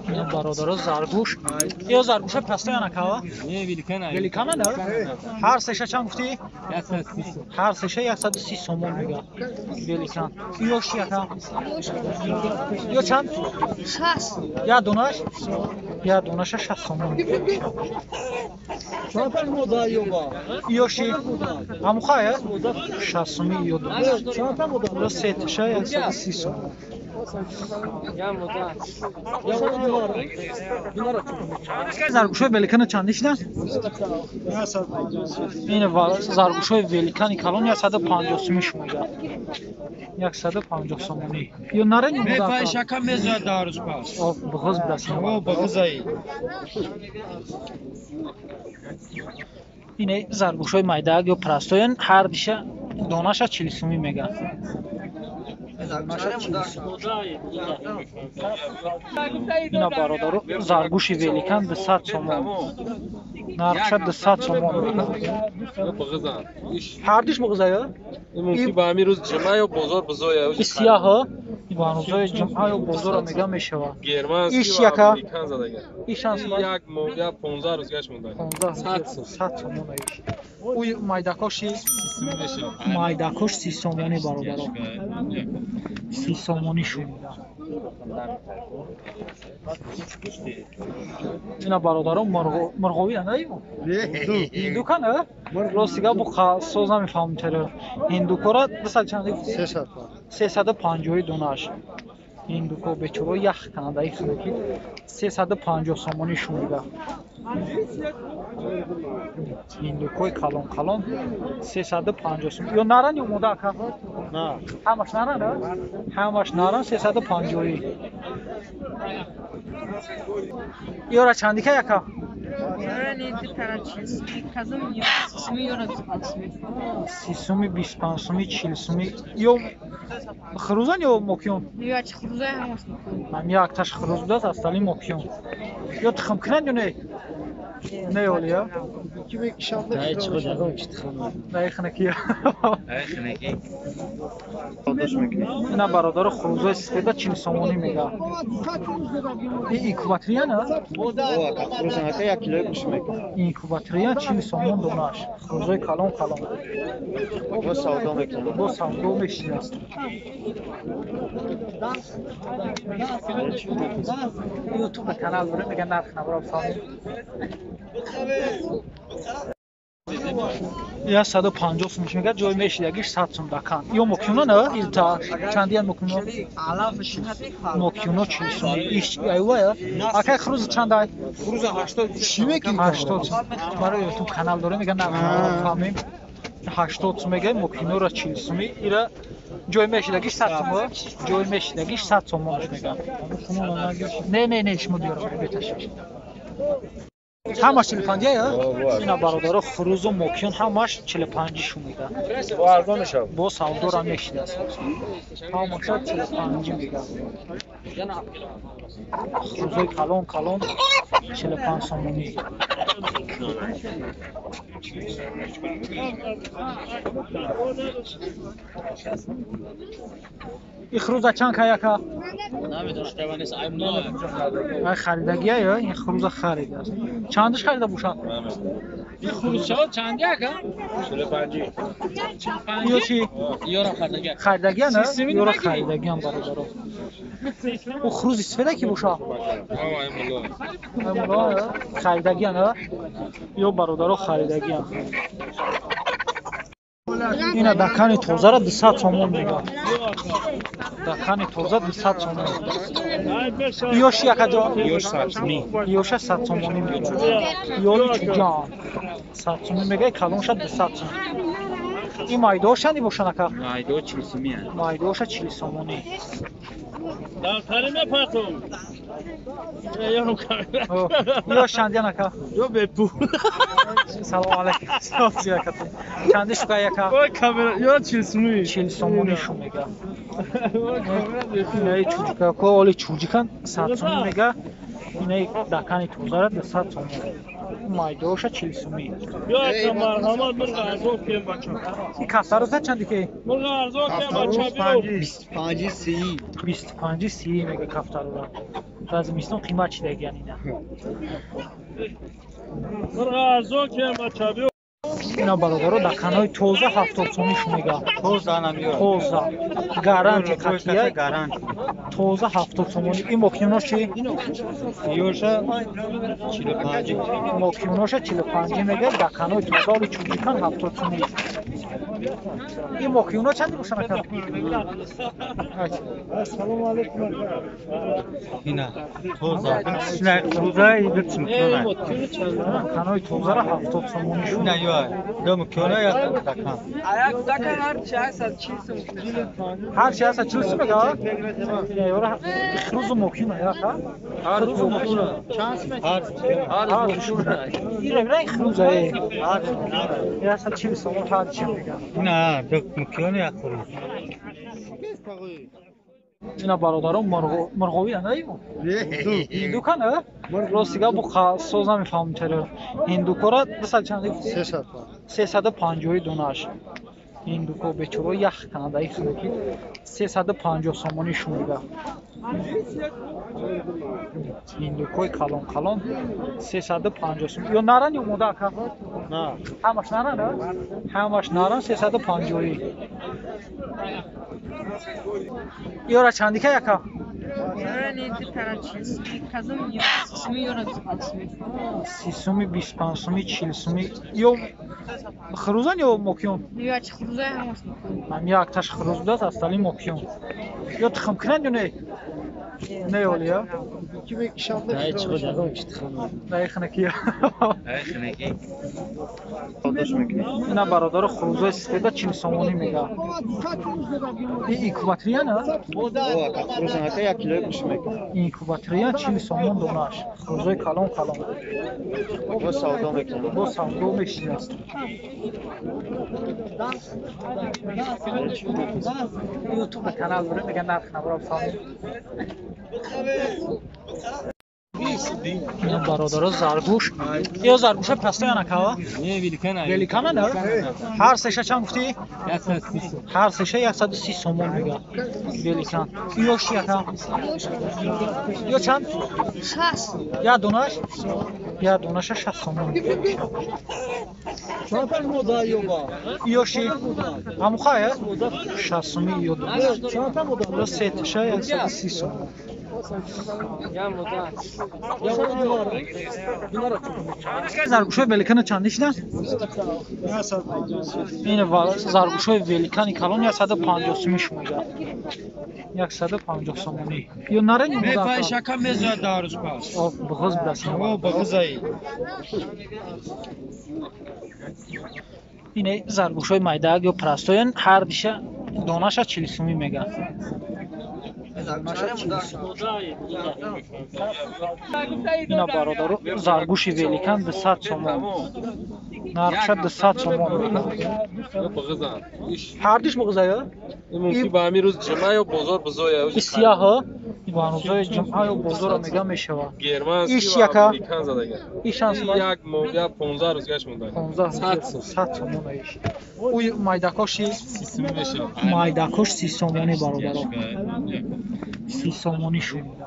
اینا برادرها زرگوش یا زرگوش پسته یا نکاوا؟ نه ویلیکن ویلیکن نه؟ هر سشه چند گفتی؟ هر سشه 130 سومون میگه ویلیکن یوش یکم یا چند؟ 60 یا دونش؟ یا دونش 60 سومون چند مدل یوبا یوشی همون خواهی؟ 60 سومی یا دونش چند مدل رو سه تشه 130 سومون زرگوشای ولیکن چندیش نه؟ این زرگوشای ولیکن کلان 150 سومیش میگه 150 سومونی یا نره نیمه من شکم میزد دارش پاس بغض بدستیم او بغضایی اینه زرگوشای مایداگ یا پرستوین هر دیشه دانش 40 سومی میگه اینا برادرو زرگوشی ولیکن 200 سومون نرخشد 200 سومون بغضان هر دیش بغضه یا؟ ممکن با همین روز جمعه یا بازار بزایا این سیاه ها این روزای جمعه یا بازار میگه میشه گرمانسکی ایش و یکا؟ امریکان زدگه این شانس یک موقع 15 روز گشت مونده 100 سومون ایش اوی مایداکاشی مایداکاش 30 سومونی برادرو 30 سومونی شون اینا برادرو مرغوی نه ایو هندو کنه راستیگه بو سوزا میفهمم چرا هندو کورا 200 چند 350 دوناش هندو بچورو یخ کنه ای خنکی 350 سومونی شون میگه هندوکوی کلان 350 سوم یا نرن یا مداکا نه همش نرن همش نرن 350 یورا چندی که یکا سی سومی 25 سومی 40 سومی یا خروزن یا موکیون من یک تاش خروز داد استالی موکیون یا تخم کنن یا نه نه اولیا کی میکشم نه خنکی اینا برادر خروزای سفید 40 سومونی میگه این اینکوباتریا نه خروز نکه 1 کیلو گوش میکنه اینکوباتریا 40 سومون دوناش خروزای کلان با سودا میکنه با سودا میشینه یوتیوب کانال داره میگه نرخ نبرام فهمی یا 150 سومش میگه جای میشیدگیش 100 سوم دکان یا مکیونو نه ایلتا چندی مکیونو مکیونو 40 سوم ایش ایوا یا اکه خروز چندای خروز 80 چی میگی 80 سوم برای یوتیوب کانال داره میگه نرخ نبرام فهمیم 80 سوم میگه مکیونو را 40 سومی ایرا جای میشیدگیش 100 سوم جای میشیدگیش 100 سوم میگه نه شما بیارم بهتاش همش 45 یا اینا برادرها خروز و موکیون همش 45 شون میگه با ارزانش هم با سودا را میشید است همش 45 میگه خروزای کلان 45 سومونی این خروز چند که یکا؟ نمیدونم خریدگی یا این خروز خرید است چندش خریده بوشن؟ این خروز چند یکا؟ 45 یا چی؟ یورو خریدگی خریدگی نه؟ یورو خریدگی هم برادرها او خروز سفیده کی بوشا؟ امولا خریدگی نه؟ یا برادرها خریدگی هم اینا دکانی توزه را 200 سومون میگه دکانی توزه 200 سومون یوش یکا جا؟ یوش 100 سومی یوش 100 سومونی میگه یوش جان 100 سومی میگه کلونش 200 سومون این مایدوش هنی بوشن اکا؟ مایدو 40 سومی هست مایدوش 40 سومونی دفتری نپاتم یا شندی نکا یا به پول سلام علیکم سلام علیکم چندش که یکا با کامera یا 40 سومی 40 سومونی شو میگه اینای چوجیکا کو اولی چوجیکان 100 سومی میگه اینای دکانی توزاره 200 سومی مایدوش 40 سومی یا مرحمت مرغ ارزو که بچه این کفتر روزه چندی که مرغ ارزو که بچه بیرو 25 30 25 30 میگه کفتر روزه در زمستون قیمت چی دیگه یعنی نه مرغ که مچابی اینا برادرها دکانای توزه 70 سومیش میگه توز نمیاد توزه گارانتی قطعیه گارانت توزه 70 سومونی این ماکیناش چی؟ یورشا 45 ماکیناش 45 میگه دکانای توزه ولی چوبیکان 70 سومی این ماکیونا چندی باشن اکا؟ السلام علیکم اینا توز نه توزای بچم کنه دکانای توزه را 70 سومونی شون نه یا دو مکونه یا دکان هر چی هست 40 سوم میگه یورا خروز ماکیونا یا اکا؟ خروز ماکیونا هر این خروز ای یا هست 40 سوم هر چی میگه نه دو مکونه یا خروج اینا برادران مرغوی هستند هندو کنه راستیگه بو سوز نمیفهمم چرا هندو کورا دست چند 350 دوناش هندو کو بچورو یخ کنه دایی خنکی 350 سومونی شمیده هندو کوی کلان 350 سوم یا نارن یا مودا که نه همش نارن همش نارن 350 یورا چندی که یکا سی سومی 25 سومی 40 سومی یا خروزن یا ماکیون من یک تاش خروز داد استالی ماکیون یا تخم کنن یا نه نه اولیا نه چه خدا تخم نه خنکی خنکی خودش میکنه اینا برادر خروزای سفید 40 سومونی میگه این اینکوباتریا نه او خروز نکه یک کیلو بش میکنه اینکوباتریا 40 سومون دوناش خروزای کلان با سودا میکنه با سودا میشه یوتیوب کانال داره میگه نرخ نبرم فهمی این برادر زرگوش یا زرگوش پسته یا نکاوا؟ نه ویلیکانه نه؟ هر سشه چند گفتی؟ هر سشه 130 سومون میگه ویلیکان یوش یکا؟ یا چند؟ 60 یا دونش؟ یا دونش 60 سومون یوشی؟ همو خواهی؟ 60 سومی یا دونش سه تشه 130 سومون زرگوشای ولیکان چندیش نه؟ این زرگوشای ولیکانی کلان 150 سومیش میگه 150 سومونی یا نره نیموده میفای شکم میزد دارش پاس بغز بدست او بغزایی اینه زرگوشای مایداگ یا پرستوین هر دیشه دانش 40 سومی میگه اینا برادرو زرگوشی ویلیکان 200 سومون نرخش 200 سومون هر دیش بغزه یا؟ ممکن با همین روز جمعه یا بازار بزایا این سیاه ها با روزای جمعه یا بازار میگه میشوه ایش یکا ایش هم یک موقع 15 روز گشت مونده 15 100 سومون ایش اوی مایداکاشی مایداکاش 30 سوم یعنی برادرو 30 سومونی شو میده